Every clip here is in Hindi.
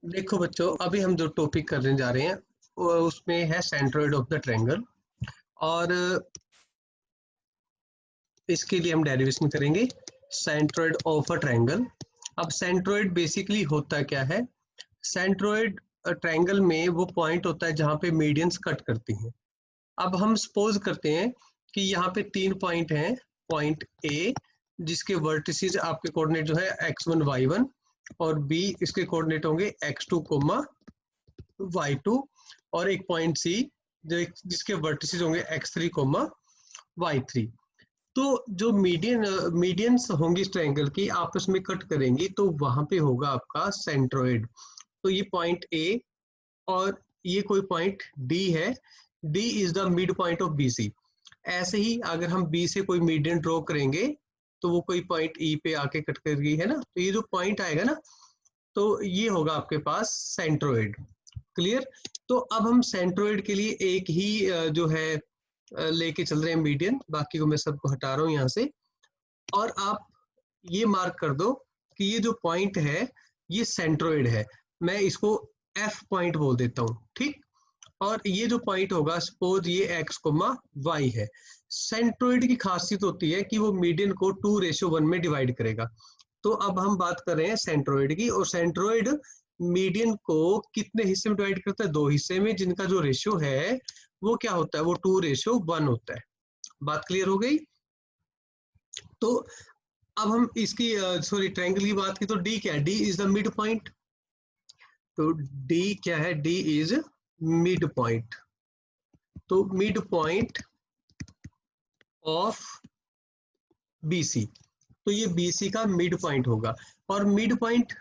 देखो बच्चों, अभी हम जो टॉपिक करने जा रहे हैं उसमें है सेंट्रोइड ऑफ द ट्रायंगल। और इसके लिए हम डेरिवेशन करेंगे सेंट्रोइड ऑफ अ ट्रायंगल। अब सेंट्रोइड बेसिकली होता क्या है? सेंट्रोइड ट्रायंगल में वो पॉइंट होता है जहाँ पे मीडियंस कट करती हैं। अब हम सपोज करते हैं कि यहाँ पे 3 पॉइंट हैं। पॉइंट ए जिसके वर्टिसेस आपके कोऑर्डिनेट जो है x1 y1, और बी इसके कोऑर्डिनेट होंगे x2 y2, और एक पॉइंट सी जिसके वर्टिसेस होंगे x3 y3। तो जो मीडियंस होंगी इस ट्रायंगल की आपस में कट करेंगी, तो वहां पे होगा आपका सेंट्रोइड। तो ये पॉइंट ए और ये कोई पॉइंट डी है। D is the mid point of B C. ऐसे ही अगर हम बी से कोई मीडियन ड्रॉ करेंगे तो वो कोई पॉइंट ई पे आके कट करेगी, है ना। तो ये जो पॉइंट आएगा ना, तो ये होगा आपके पास सेंट्रोइड। क्लियर? तो अब हम सेंट्रोइड के लिए एक ही जो है लेके चल रहे हैं मीडियन, बाकी को मैं सबको हटा रहा हूँ यहाँ से। और आप ये मार्क कर दो कि ये जो पॉइंट है ये सेंट्रोइड है। मैं इसको एफ पॉइंट बोल देता हूँ, ठीक। और ये जो पॉइंट होगा, सपोज ये x, y है। सेंट्रोइड की खासियत होती है कि वो मीडियन को 2:1 में डिवाइड करेगा। तो अब हम बात कर रहे हैं सेंट्रोइड की, और सेंट्रोइड मीडियन को कितने हिस्से में डिवाइड करता है? 2 हिस्से में, जिनका जो रेशियो है वो क्या होता है? वो 2:1 होता है। बात क्लियर हो गई? तो अब हम इसकी सॉरी ट्रायंगल की बात की, तो डी क्या है? D is the mid point. तो डी क्या है? D is mid point. तो मिड पॉइंट ऑफ बीसी, तो ये बीसी का मिड पॉइंट होगा। और मिड पॉइंट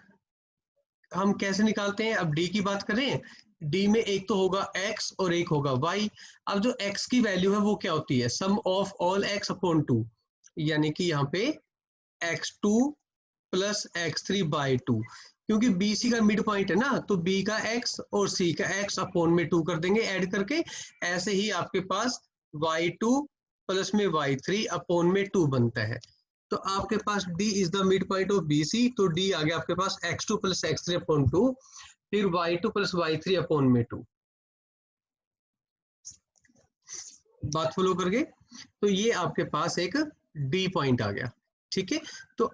हम कैसे निकालते हैं? अब डी की बात करें, डी में एक तो होगा x और एक होगा y। अब जो x की वैल्यू है वो क्या होती है? सम ऑफ ऑल x अपॉन 2, यानी कि यहाँ पे x2 प्लस x3 बाई 2। क्योंकि BC का मिड पॉइंट है ना, तो B का x और C का x अपॉन में 2 कर देंगे ऐड करके। ऐसे ही आपके पास y2 प्लस में y3 अपॉन में 2 बनता है। तो आपके पास D is the mid point of BC। तो D आ गया आपके पास x2 प्लस x3 अपॉन 2, फिर y2 प्लस y3 अपॉन में 2। बात फॉलो करके, तो ये आपके पास एक D पॉइंट आ गया, ठीक है। तो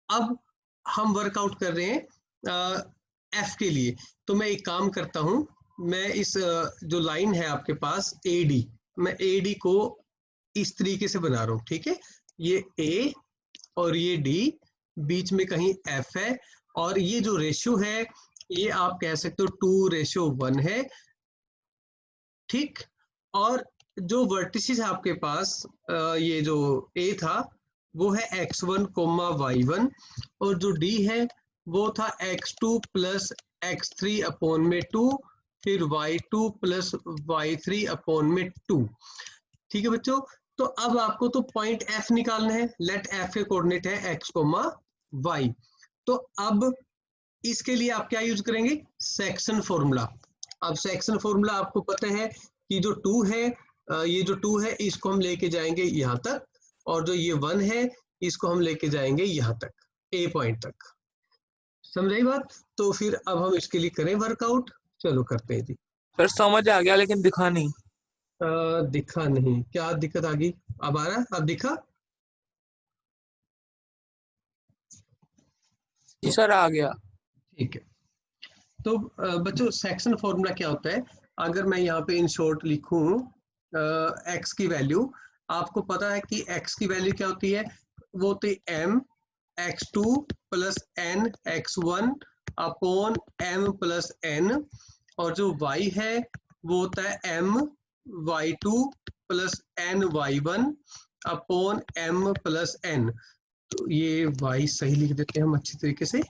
अब हम वर्कआउट कर रहे हैं एफ के लिए। तो मैं एक काम करता हूं, मैं इस जो लाइन है आपके पास AD, मैं AD को इस तरीके से बना रहा हूं, ठीक है। ये A और ये D, बीच में कहीं F है, और ये जो रेशियो है ये आप कह सकते हो 2:1 है, ठीक। और जो वर्टिसेस है आपके पास, ये जो A था वो है x1, y1, और जो D है वो था x2 प्लस x3 अपॉन में 2, फिर y2 प्लस y3 अपॉन में 2। ठीक है बच्चों। तो अब आपको तो पॉइंट F निकालना है। लेट F के कोऑर्डिनेट है x, y। तो अब इसके लिए आप क्या यूज करेंगे? Section formula. अब सेक्शन फॉर्मूला आपको पता है कि जो 2 है, ये जो 2 है इसको हम लेके जाएंगे यहाँ तक, और जो ये 1 है इसको हम लेके जाएंगे यहाँ तक, ए पॉइंट तक। समझाई बात? तो फिर अब हम इसके लिए करें वर्कआउट। चलो करते हैं जी। सर समझ आ गया लेकिन दिखा नहीं। दिखा नहीं? क्या दिक्कत आ गई? अब आ रहा है? अब दिखा? जी सर आ गया। ठीक है। तो बच्चों, सेक्शन फॉर्मूला क्या होता है? अगर मैं यहाँ पे इन शॉर्ट लिखूं एक्स की वैल्यू, आपको पता है कि एक्स की वैल्यू क्या होती है? वो होती है m x2 plus n x1 upon m plus n, और जो y है वो होता है m y2 plus n y1 upon m plus n। तो ये y सही लिख देते हैं हम अच्छी तरीके से,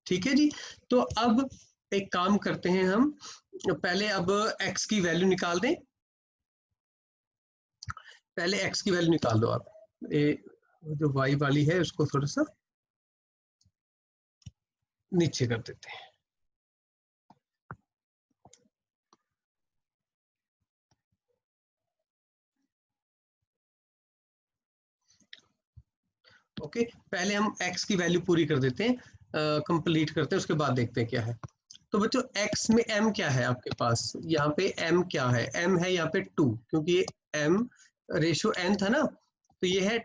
ठीक है जी। तो अब एक काम करते हैं हम, पहले अब x की वैल्यू निकाल दें। पहले x की वैल्यू निकाल दो आप। जो y वाली है उसको थोड़ा सा नीचे कर देते हैं। ओके, पहले हम x की वैल्यू पूरी कर देते हैं, कंप्लीट करते हैं, उसके बाद देखते हैं क्या है। तो बच्चों x में m क्या है आपके पास, यहाँ पे m क्या है, m है यहाँ पे 2, क्योंकि ये m रेशियो n था ना, तो ये है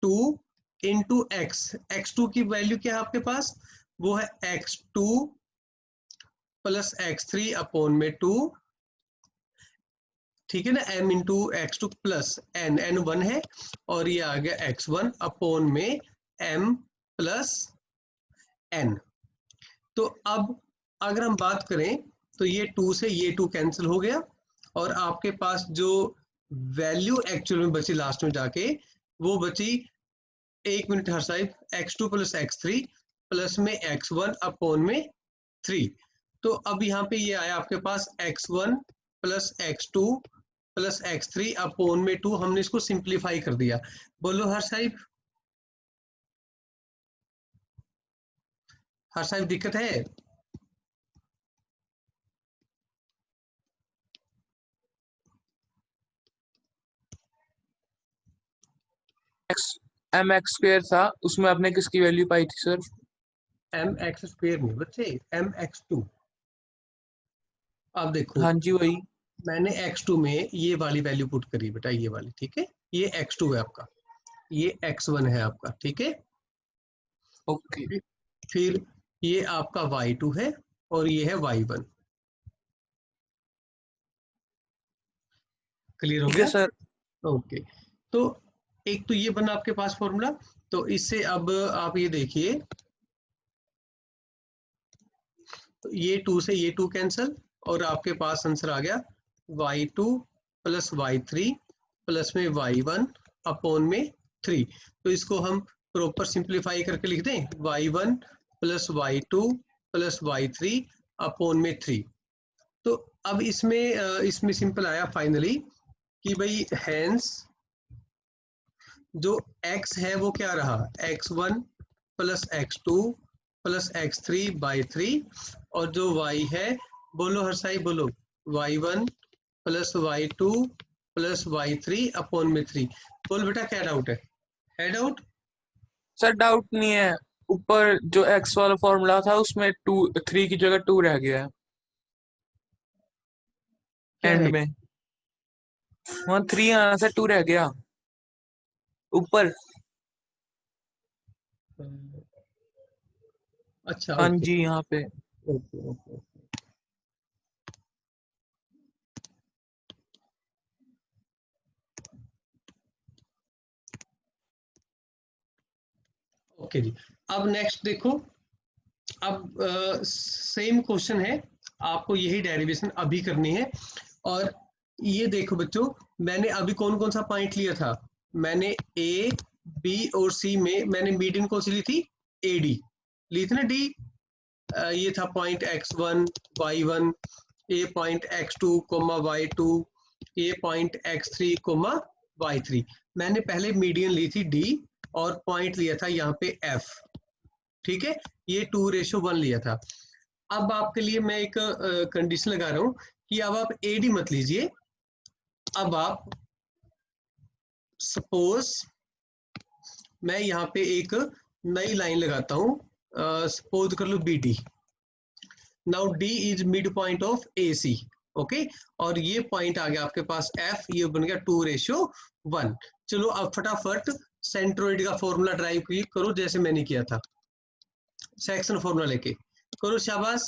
2 इंटू x, x2 की वैल्यू क्या है आपके पास, वो है x2 प्लस x3 अपॉन में 2, ठीक है ना, m into x2 plus n 1 है, और ये आ गया x1 अपॉन में m प्लस n। तो अब अगर हम बात करें तो ये 2 से ये 2 कैंसिल हो गया, और आपके पास जो वैल्यू एक्चुअल में बची लास्ट में जाके, वो बची, 1 मिनट हर side, x2 plus x3 plus में x1 अपॉन में 3। तो अब यहाँ पे ये आया आपके पास x1 plus x2 plus x3 upon में 2, हमने इसको सिंप्लीफाई कर दिया। बोलो हर साहिब दिक्कत है? एम एक्स स्क्वायर था, उसमें आपने किसकी वैल्यू पाई थी सर? एम एक्स स्क्वायर नहीं बच्चे, एम एक्स टू। अब देखो, हाँ जी वही। मैंने x2 में ये वाली वैल्यू पुट करी बेटा, ये वाली, ठीक है, ये x2 है आपका, ये x1 है आपका, ठीक है। ओके। फिर ये आपका y2 है, और ये है y1। क्लियर हो ठीक है गया? सर। ओके। तो एक तो ये बना आपके पास फॉर्मूला, तो इससे अब आप ये देखिए, तो ये 2 से ये 2 कैंसल, और आपके पास आंसर आ गया y2 प्लस y3 प्लस में y1 अपॉन में 3। तो इसको हम प्रॉपर सिंप्लीफाई करके लिख दें, y1 plus y2 plus y3 upon में 3। तो अब इसमें सिंपल आया फाइनली कि भाई हैंस जो x है वो क्या रहा, x1 plus x2 plus x3 by 3, और जो y है, बोलो हर साई बोलो, y1 plus y2 plus y3 upon में 3। बोल बेटा क्या डाउट है डाउट? सर डाउट नहीं है, ऊपर जो एक्स वाला फॉर्मूला था उसमें 3 की जगह 2 रह गया है क्या एंड रहे? में। वहाँ 3 आना था, 2 रह गया ऊपर। अच्छा, हाँ ओके जी यहाँ पे। ओके ओके ओके जी। अब नेक्स्ट देखो, अब सेम क्वेश्चन है, आपको यही डेरिवेशन अभी करनी है। और ये देखो बच्चों, मैंने अभी कौन कौन सा पॉइंट लिया था, मैंने ए बी और सी में मैंने मीडियन कौन सी ली थी, ए डी ली थी ना, डी। ये था पॉइंट x1 y1, ये पॉइंट x2 कोमा y2, ये पॉइंट x3 कोमा y3। मैंने पहले मीडियन ली थी d, और पॉइंट लिया था यहाँ पे f, ठीक है, ये 2:1 लिया था। अब आपके लिए मैं एक कंडीशन लगा रहा हूँ कि अब आप एडी मत लीजिए, अब आप सपोज मैं यहाँ पे एक नई लाइन लगाता हूँ, सपोज कर लो B D. Now D is mid point of A C, okay, और ये पॉइंट आ गया आपके पास एफ, ये बन गया 2:1। चलो अब फटाफट सेंट्रोइड का फॉर्मूला ड्राइव करो, जैसे मैंने किया था, सेक्शन फॉर्मूला लेके करो, शाबाश।